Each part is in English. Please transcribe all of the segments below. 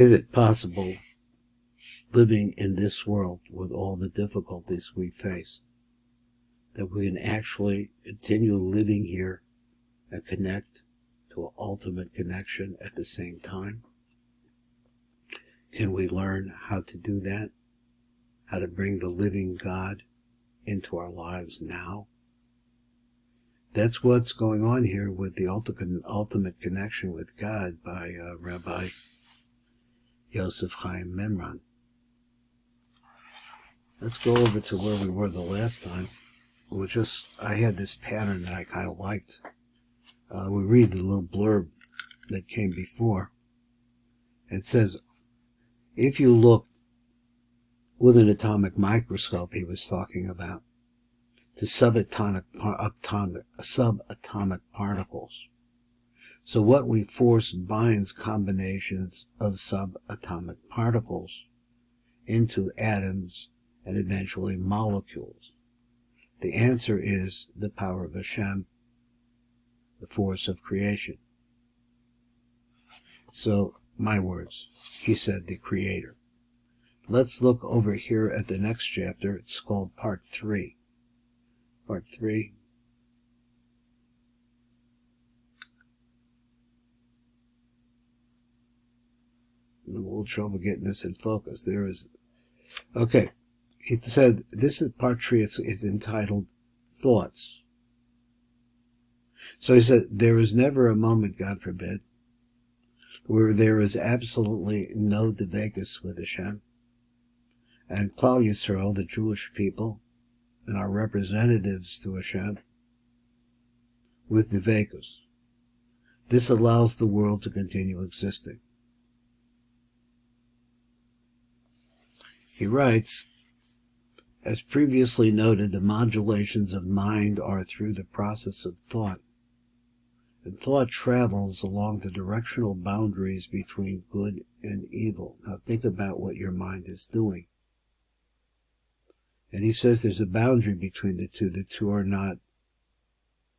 Is it possible, living in this world with all the difficulties we face, that we can actually continue living here and connect to an ultimate connection at the same time? Can we learn how to do that? How to bring the living God into our lives now? That's what's going on here with the ultimate connection with God by Rabbi Yosef Chaim Mimran. Let's go over to where we were the last time. I had this pattern that I kind of liked. We read the little blurb that came before. It says, if you look with an atomic microscope, he was talking about, to subatomic particles. So what we force binds combinations of subatomic particles into atoms and eventually molecules. The answer is the power of Hashem, the force of creation. So, my words, he said, the Creator. Let's look over here at the next chapter. It's called Part 3. Part 3. I'm a little trouble getting this in focus. Okay. He said, this is Part 3. It's entitled Thoughts. So he said, there is never a moment, God forbid, where there is absolutely no dvekus with Hashem. And Klal Yisrael, the Jewish people, and our representatives to Hashem, with dvekus. This allows the world to continue existing. He writes, as previously noted, the modulations of mind are through the process of thought. And thought travels along the directional boundaries between good and evil. Now think about what your mind is doing. And he says there's a boundary between the two. The two are not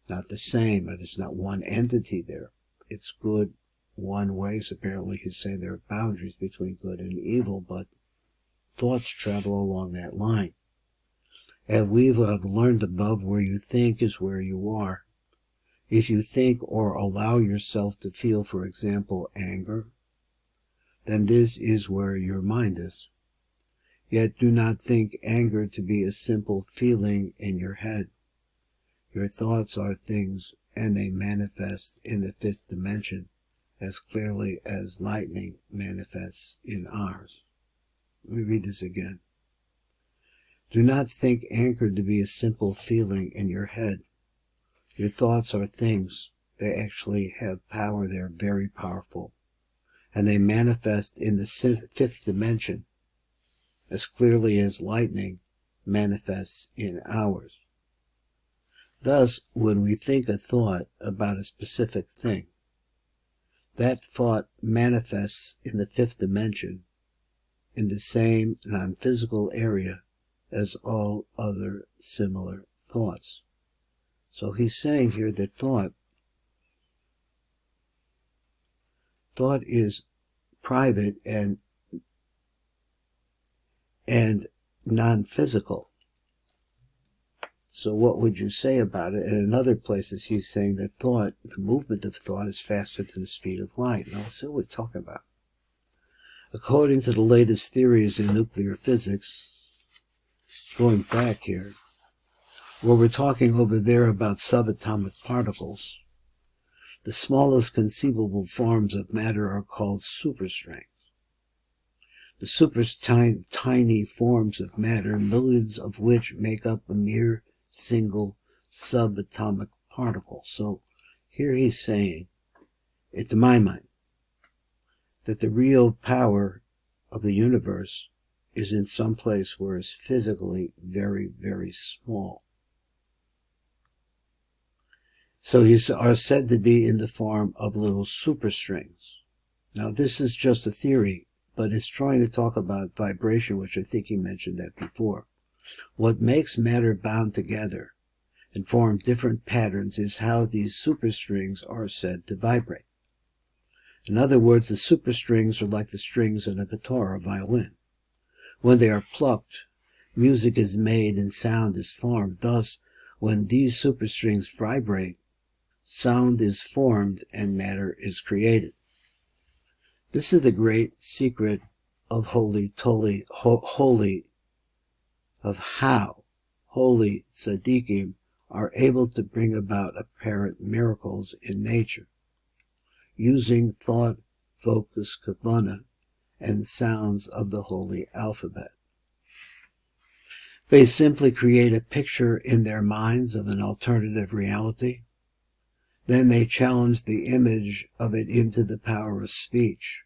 the same. There's not one entity there. It's good one way. So apparently he's saying there are boundaries between good and evil, but thoughts travel along that line. As we've learned above, where you think is where you are. If you think or allow yourself to feel, for example, anger, then this is where your mind is. Yet do not think anger to be a simple feeling in your head. Your thoughts are things, and they manifest in the fifth dimension as clearly as lightning manifests in ours. Let me read this again. Do not think anger to be a simple feeling in your head. Your thoughts are things. They actually have power. They're very powerful. And they manifest in the fifth dimension as clearly as lightning manifests in ours. Thus, when we think a thought about a specific thing, that thought manifests in the fifth dimension in the same non-physical area as all other similar thoughts. So he's saying here that thought is private and non-physical. So what would you say about it? And in other places he's saying that thought, the movement of thought, is faster than the speed of light. Now let's see what we're talking about. According to the latest theories in nuclear physics, going back here, where we're talking over there about subatomic particles, the smallest conceivable forms of matter are called superstrings. The super tiny forms of matter, millions of which make up a mere single subatomic particle. So here he's saying, to my mind, that the real power of the universe is in some place where it's physically very, very small. So these are said to be in the form of little superstrings. Now this is just a theory, but it's trying to talk about vibration, which I think he mentioned that before. What makes matter bound together and form different patterns is how these superstrings are said to vibrate. In other words, the superstrings are like the strings in a guitar or violin. When they are plucked, music is made and sound is formed. Thus, when these superstrings vibrate, sound is formed and matter is created. This is the great secret of of how holy tzaddikim are able to bring about apparent miracles in nature, using thought-focused kavanah and sounds of the holy alphabet. They simply create a picture in their minds of an alternative reality. Then they challenge the image of it into the power of speech.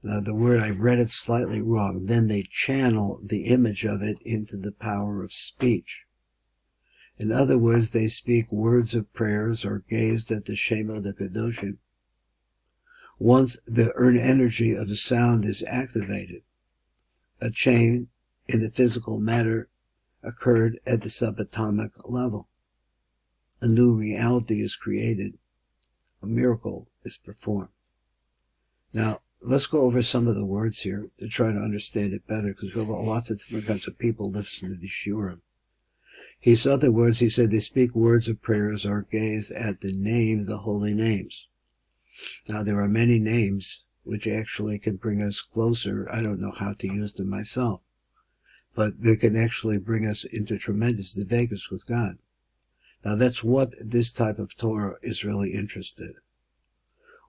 Now the word, I read it slightly wrong. Then they channel the image of it into the power of speech. In other words, they speak words of prayers or gazed at the Shema Kadoshim. Once the energy of the sound is activated, a change in the physical matter occurred at the subatomic level. A new reality is created. A miracle is performed. Now, let's go over some of the words here to try to understand it better, because we have lots of different kinds of people listening to the shiurim. His other words, he said, they speak words of prayers or gaze at the names, the holy names. Now, there are many names which actually can bring us closer. I don't know how to use them myself, but they can actually bring us into tremendous Vegas with God. Now, that's what this type of Torah is really interested in.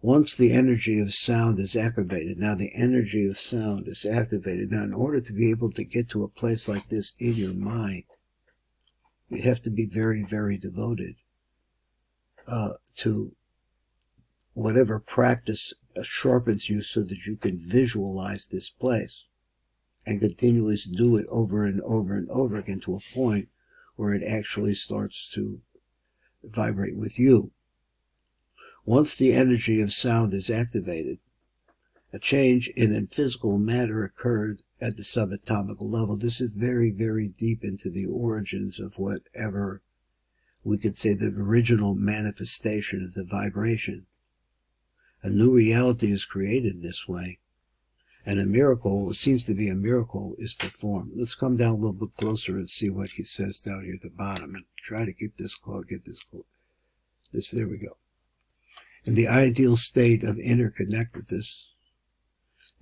Once the energy of sound is activated, now the energy of sound is activated. Now, in order to be able to get to a place like this in your mind, you have to be very, very devoted to whatever practice sharpens you so that you can visualize this place and continually do it over and over and over again to a point where it actually starts to vibrate with you. Once the energy of sound is activated, a change in the physical matter occurred at the subatomic level. This is very, very deep into the origins of whatever we could say the original manifestation of the vibration. A new reality is created this way, and a miracle, what seems to be a miracle, is performed. Let's come down a little bit closer and see what he says down here at the bottom, and try to keep this close, get this close. There we go. In the ideal state of interconnectedness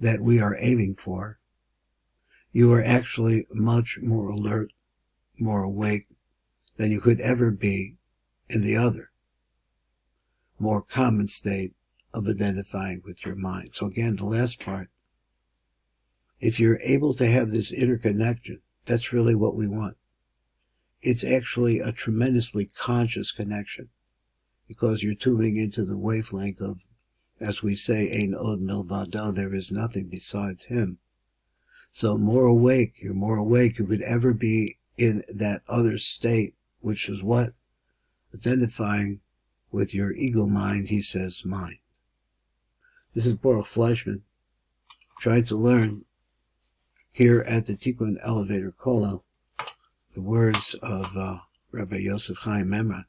that we are aiming for, you are actually much more alert, more awake than you could ever be in the other, more common state of identifying with your mind. So again, the last part, if you're able to have this interconnection, that's really what we want. It's actually a tremendously conscious connection, because you're tuning into the wavelength of, as we say, Ein od milvado, there is nothing besides him. So more awake, you're more awake you could ever be in that other state, which is what? Identifying with your ego mind, he says, mind. This is Baruch Fleischman, trying to learn here at the Tikkun Elevator Kollel the words of Rabbi Yosef Chaim Mimran.